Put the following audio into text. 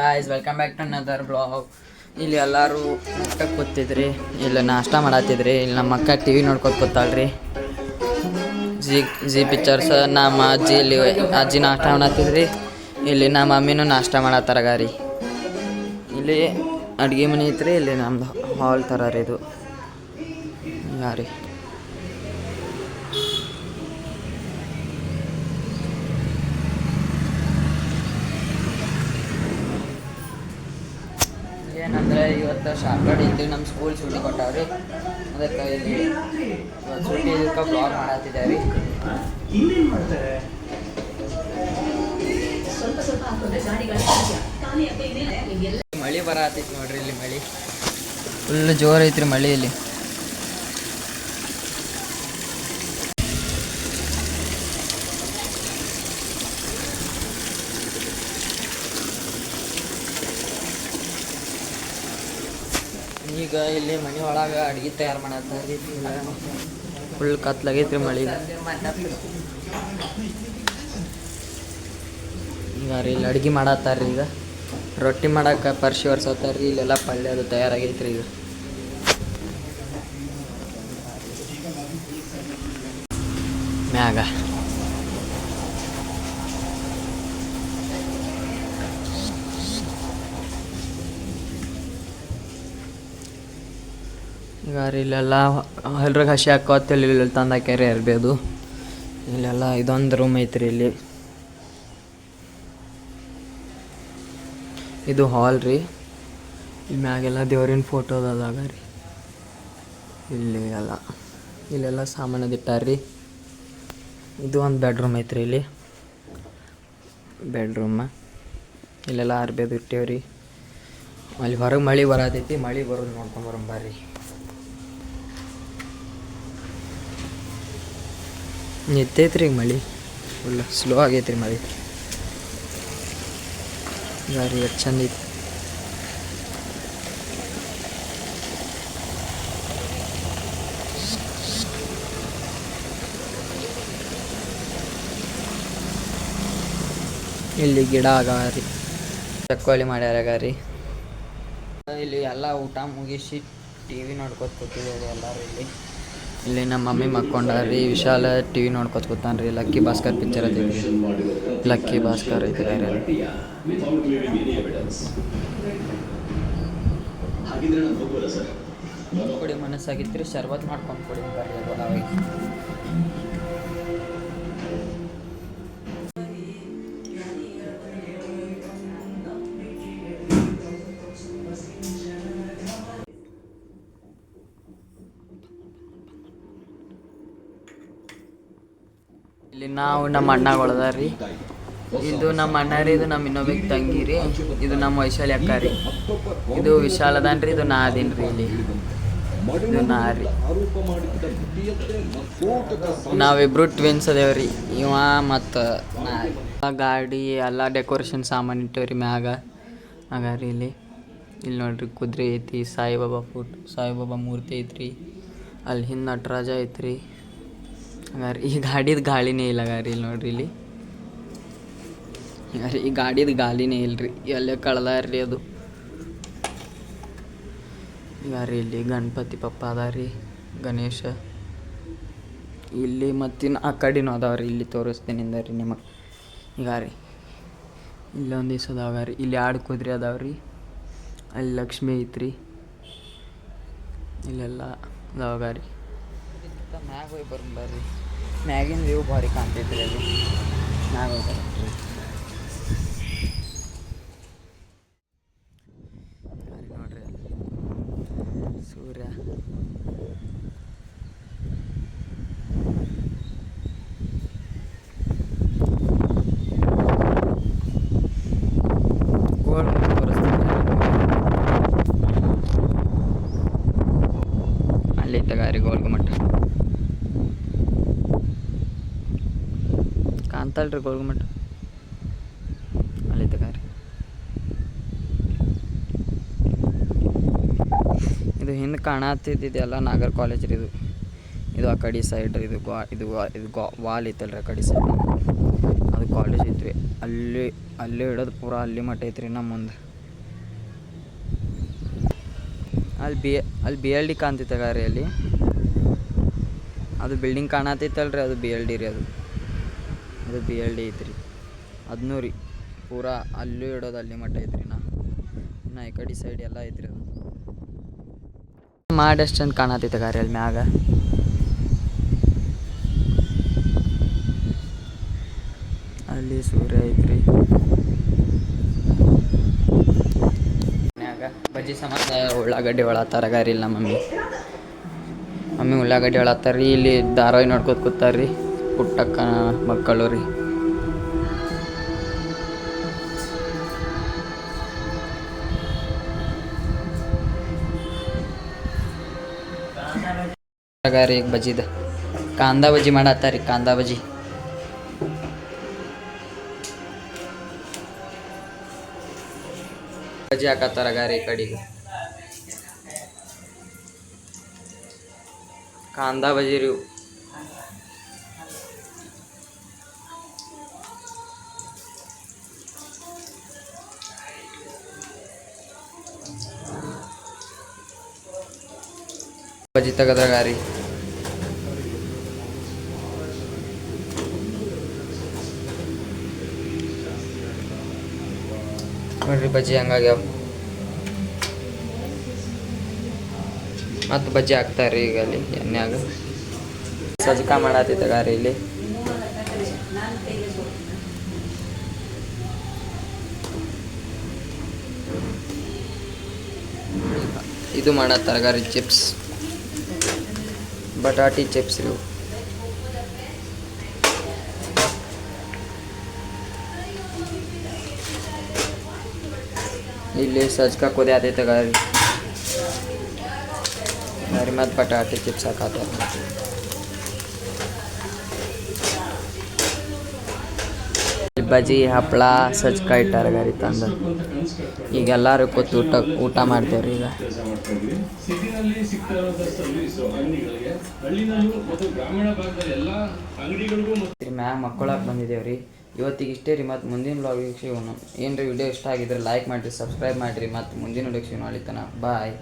Guys welcome back to another blog. ಇಲ್ಲಿ ಎಲ್ಲರೂ ಊಟಕ್ಕೆ ಕೂತಿದ್ರಿ, ಇಲ್ಲಿ ನಾಷ್ಟ ಮಾಡತ್ತಿದ್ರಿ. ಇಲ್ಲಿ ನಮ್ಮ ಅಕ್ಕ ಟಿ ವಿ ನೋಡ್ಕೊತ ಕೂತಾಳ್ರಿ. G pictures. ನಮ್ಮ ಅಜ್ಜಿ ಇಲ್ಲಿ ಅಜ್ಜಿ ನಾಷ್ಟ ಮಾಡತ್ತಿದ್ರಿ. ಇಲ್ಲಿ ನಮ್ಮ ಮಮ್ಮಿನೂ ನಾಷ್ಟ ಮಾಡತ್ತಾರ ಗಾರಿ. ಇಲ್ಲಿ ಅಡುಗೆ ಮನೆ ಐತ್ರಿ. ಇಲ್ಲಿ ನಮ್ದು ಹಾಲ್ ಥರ ರೀ ಇದು ಯಾರಿ. ಏನಂದರೆ ಇವತ್ತು ಶಾರ್ಟ್ಕಟ್ ಇದ್ದು ನಮ್ಮ ಸ್ಕೂಲ್ ಸೂಟಿ ಕೊಟ್ಟಾವ್ರಿ. ಅದಕ್ಕೆ ಇಲ್ಲಿ ಇವತ್ತು ಸೂಟಿ ಇದಕ್ಕೆ ಬ್ಲಾಗ್ ಮಾಡತ್ತಿದ್ದೇವೆ. ಮಳೆ ಬರತ್ತೈತಿ ನೋಡ್ರಿ. ಇಲ್ಲಿ ಮಳೆ ಫುಲ್ ಜೋರು ಐತ್ರಿ ಮಳೆ ಇಲ್ಲಿ. ಈಗ ಇಲ್ಲಿ ಮನೆ ಒಳಗೆ ಅಡುಗೆ ತಯಾರು ಮಾಡತ್ತಾರೆ. ಫುಲ್ ಕತ್ಲಾಗೈತ್ರಿ ಮಳೆ. ಈಗ ರೀ ಇಲ್ಲಿ ಅಡುಗೆ ಮಾಡತ್ತಾರ್ರಿ. ಈಗ ರೊಟ್ಟಿ ಮಾಡಕ್ಕೆ ಪರ್ಶಿ ಒರ್ಸತ್ತಾರ್ರಿ. ಇಲ್ಲೆಲ್ಲ ಪಲ್ಯ ಅದು ತಯಾರಾಗೈತ್ರಿ. ಈಗ ಮ್ಯಾಗ ಈಗ ರೀ ಇಲ್ಲೆಲ್ಲ ಎಲ್ರಿಗೆ ಹಸಿ ಹಾಕೋತಿಲ್ಲ. ಇಲ್ಲಿ ತಂದು ಹಾಕ್ಯಾರಿ ಇರ್ಬೋದು. ಇಲ್ಲೆಲ್ಲ ಇದೊಂದು ರೂಮ್ ಐತ್ರಿ. ಇಲ್ಲಿ ಇದು ಹಾಲ್ ರೀ. ಇಲ್ಲಿ ಮ್ಯಾಗೆಲ್ಲ ದೇವ್ರಿನ ಫೋಟೋ ಅದಾಗ ರೀ. ಇಲ್ಲೆಲ್ಲ ಸಾಮಾನು ಇಟ್ಟಾರ್ರಿ. ಇದು ಒಂದು ಬೆಡ್ರೂಮ್ ಐತ್ರಿ. ಇಲ್ಲಿ ಬೆಡ್ರೂಮ ಇಲ್ಲೆಲ್ಲ ಅರ್ಬೇದು ಇಟ್ಟೇವ್ರಿ. ಅಲ್ಲಿ ಹೊರಗೆ ಮಳೆ ಬರತೈತಿ. ಮಳೆ ಬರೋದು ನೋಡ್ಕೊಂಬರಂಬರ್ರಿ. ನಿಂತೈತ್ರಿ ಈಗ ಮಳೆ. ಫುಲ್ ಸ್ಲೋ ಆಗೈತ್ರಿ ಮಳೆ. ಗಾರಿ ಎಷ್ಟು ಚಂದ ಐತಿ. ಇಲ್ಲಿ ಗಿಡ ಆಗರಿ. ಚಕ್ಕೋಲಿ ಮಾಡ್ಯಾರ ಗಾರಿ. ಇಲ್ಲಿ ಎಲ್ಲ ಊಟ ಮುಗಿಸಿ ಟಿ ವಿ ನೋಡ್ಕೊತ ಕೂತಿದ್ದೇವೆ ಎಲ್ಲರೂ. ಇಲ್ಲಿ ನಮ್ಮ ಮಮ್ಮಿ ಮಕ್ಕೊಂಡಾರ್ರಿ. ವಿಶಾಲ ಟಿ ವಿ ನೋಡ್ಕೊತ ಕೂತಾನ್ರಿ. ಲಕ್ಕಿ ಭಾಸ್ಕರ್ ಪಿಕ್ಚರ್ ಐತಿ. ಲಕ್ಕಿ ಭಾಸ್ಕರ್ ಐತಿ. ಕೊಡಿ ಮನಸ್ಸಾಗಿತ್ತು ರೀ. ಶರ್ಬತ್ ಮಾಡ್ಕೊಂಡು ಕೊಡಿ ಬರ್ರಿ. ಅದು ಇಲ್ಲಿ ನಾವು ನಮ್ಮ ಅಣ್ಣಗಳದ ರೀ. ಇದು ನಮ್ಮ ಅಣ್ಣ ರೀ. ಇದು ನಮ್ಮ ಇನ್ನೊಬ್ಬ ತಂಗಿ ರೀ. ಇದು ನಮ್ಮ ವೈಶಾಲಿ ಅಕ್ಕ ರೀ. ಇದು ವಿಶಾಲ ಅದಾನ ರೀ. ಇದು ನಾ ಅದೀನಿ ರೀ. ಇಲ್ಲಿ ಇದು ನಾ ರೀ. ನಾವಿಬ್ರು ಟ್ವಿನ್ಸ್ ಅದೇವ್ರಿ. ಇವ ಮತ್ತು ಗಾಡಿ ಎಲ್ಲ ಡೆಕೋರೇಷನ್ ಸಾಮಾನು ಇಟ್ಟೇವ್ರಿ ಮ್ಯಾಗ. ಹಾಗಾರಿ ಇಲ್ಲಿ ನೋಡ್ರಿ ಕುದುರೆ ಐತಿ. ಸಾಯಿಬಾಬಾ ಮೂರ್ತಿ ಐತ್ರಿ. ಅಲ್ಲಿ ಹಿಂದೆ ನಟರಾಜ ಐತ್ರಿ. ಹಂಗಾರಿ ಈ ಗಾಡಿದ ಗಾಳಿನೇ ಇಲ್ಲ ಗಾರಿ. ಇಲ್ಲಿ ನೋಡ್ರಿ. ಇಲ್ಲಿ ಹಂಗಾರಿ ಈ ಗಾಡಿದ ಗಾಲಿನೇ ಇಲ್ರಿ. ಎಲ್ಲೇ ಕಳ್ದಾರ್ರಿ ಅದು. ಹಂಗಾರಿ ಇಲ್ಲಿ ಗಣಪತಿ ಪಪ್ಪ ಅದಾರಿ. ಗಣೇಶ ಇಲ್ಲಿ ಮತ್ತಿನ್ನು ಆ ಕಡೆನೂ ಅದಾವ್ರಿ. ಇಲ್ಲಿ ತೋರಿಸ್ತೀನಿ ರೀ ನಿಮಗೆ. ಹೀಗಾರಿ ಇಲ್ಲೊಂದು ದಿವಸ ಅದಾವ್ರಿ. ಇಲ್ಲಿ 2 ಕುದುರೆ ಅದಾವ್ರಿ. ಅಲ್ಲಿ ಲಕ್ಷ್ಮಿ ಐತ್ರಿ. ಇಲ್ಲೆಲ್ಲ ಅದಾವ್ರಿ. ಮ್ಯಾಗ ಹೋಗಿ ಬರ್ರಿ. ಮ್ಯಾಗಿನ ವ್ಯೂ ಭಾರಿ ಕಾಣ್ತೈತ್ರಿ. ಅಲ್ಲಿ ಮ್ಯಾಗ ಹೋಗಿ ನೋಡ್ರಿ. ಅಲ್ಲಿ ಸೂರ್ಯ ಗೋಲ್ ತೋರಿಸ್ತೀನಿ. ಅಲ್ಲಿ ತಗಾರಿ ಗೋಲ್ ಗುಮ್ಮಟ ಕಾಣ್ತಲ್ರಿ. ಗೋಲ್ ಗುಮ್ಮಟ ಅಲ್ಲಿ ತಗಾರಿ. ಇದು ಹಿಂದೆ ಕಾಣತ್ತಿದ್ದೆಲ್ಲ ನಾಗರ್ ಕಾಲೇಜ್ ರೀ. ಇದು ಆ ಕಡೆ ಸೈಡ್. ಇದು ವಾಲ್ ಐತಲ್ರಿ ಆ ಕಡೆ ಸೈಡ್. ಅದು ಕಾಲೇಜ್ ಐತ್ರಿ. ಅಲ್ಲಿ ಅಲ್ಲಿ ಹಿಡೋದು ಪೂರ ಅಲ್ಲಿ ಮಟ್ಟ ಐತ್ರಿ ನಮ್ಮ ಮುಂದೆ. ಅಲ್ಲಿ BLD ಕಾಣ್ತೈತೆ ಗಾರಿ ಅಲ್ಲಿ. ಅದು ಬಿಲ್ಡಿಂಗ್ ಕಾಣತೈತಲ್ರಿ, ಅದು BLD ರೀ. ಅದು BLD ಐತ್ರಿ. ಅದನ್ನೂ ರೀ ಪೂರಾ ಅಲ್ಲೂ ಇಡೋದು ಅಲ್ಲಿ ಮಟ್ಟ ಐತ್ರಿ. ಇನ್ನು ಈ ಕಡೆ ಸೈಡ್ ಎಲ್ಲ ಐತ್ರಿ. ಅದು ಮಾಡಿ ಎಷ್ಟು ಚಂದ ಕಾಣತೈತೆ ಗಾರಿ ಅಲ್ಲಿ ಮ್ಯಾಗ. ಅಲ್ಲಿ ಸೂರ್ಯ ಐತ್ರಿ. ಮ್ಯಾಗ ಬಜ್ಜಿ ಸಂಬಂಧ ಉಳ್ಳಾಗಡ್ಡಿ ಒಳತ್ತಾರ ಗಾರಿ ಇಲ್ಲ ಮಮ್ಮಿ ಉಳ್ಳಾಗಡ್ಡಿ ಒಳತ್ತಾರ ರೀ. ಇಲ್ಲಿ ಧಾರಾವಾಹಿ ನೋಡ್ಕೊತ ಕೂತಾರ್ರಿ ಪುಟ್ಟಕ್ಕ ಮಕ್ಕಳು ರೀ. ಗಾರಿ ಈಗ ಬಜ್ಜಿದ ಕಾಂದಾ ಬಜ್ಜಿ ಮಾಡತ್ತಾರಿ. ಕಾಂದಾ ಬಜ್ಜಿ ಹಾಕತ್ತಾರ ಗಾರಿ ಕಡೆಗೆ. ಕಾಂದಾ ಬಜ್ಜಿ ರೀ. ಬಜ್ಜಿ ತೆಗದ್ರ ಗಾರಿ. ನೋಡ್ರಿ ಬಜ್ಜಿ ಹಂಗಾಗ್ಯಾವ. ಮತ್ತು ಬಜ್ಜಿ ಹಾಕ್ತಾರ್ರಿ ಈಗ ಅಲ್ಲಿ ಎಣ್ಣೆಯಾಗ. ಸಜ್ಕ ಮಾಡತ್ತೈತೆ ಗಾರಿ ಇಲ್ಲಿ. ಇದು ಮಾಡತ್ತಾರ ಗಾರಿ ಚಿಪ್ಸ್, ಬಟಾಟಿ ಚಿಪ್ಸ್ ಇವು. ಇಲ್ಲಿ ಸಜ್ಕ ಕುದಿಯತೈತೆ ಗಾರಿ ಮತ್ತು ಬಟಾಟಿ ಚಿಪ್ಸ್ ಹಾಕತ್ತಾರ. ಬಜ್ಜಿ ಹಪ್ಪಳ ಸಜ್ಕ ಇಟ್ಟಾರ ಗಾರಿ ತಂದು. ಈಗ ಎಲ್ಲರೂ ಕೂತು ಊಟ ಮಾಡ್ತೇವ್ರಿ. ಈಗ ಮ್ಯಾಗ ಮಕ್ಕಳಕ್ಕೆ ಬಂದಿದ್ದೇವ್ರಿ. ಇವತ್ತಿಗೆ ಇಷ್ಟೇ ರೀ. ಮತ್ತು ಮುಂದಿನ ವ್ಲಾಗಿಗೆ ಸಿಗೋಣ. ಏನು ರೀ ವಿಡಿಯೋ ಇಷ್ಟ ಆಗಿದ್ರೆ ಲೈಕ್ ಮಾಡಿರಿ, ಸಬ್ಸ್ಕ್ರೈಬ್ ಮಾಡಿರಿ. ಮತ್ತು ಮುಂದಿನ ವಿಡಿಯೋಗೆ ಸಿಗೋಣ. ಅಲ್ಲಿತನ ಬಾಯ್.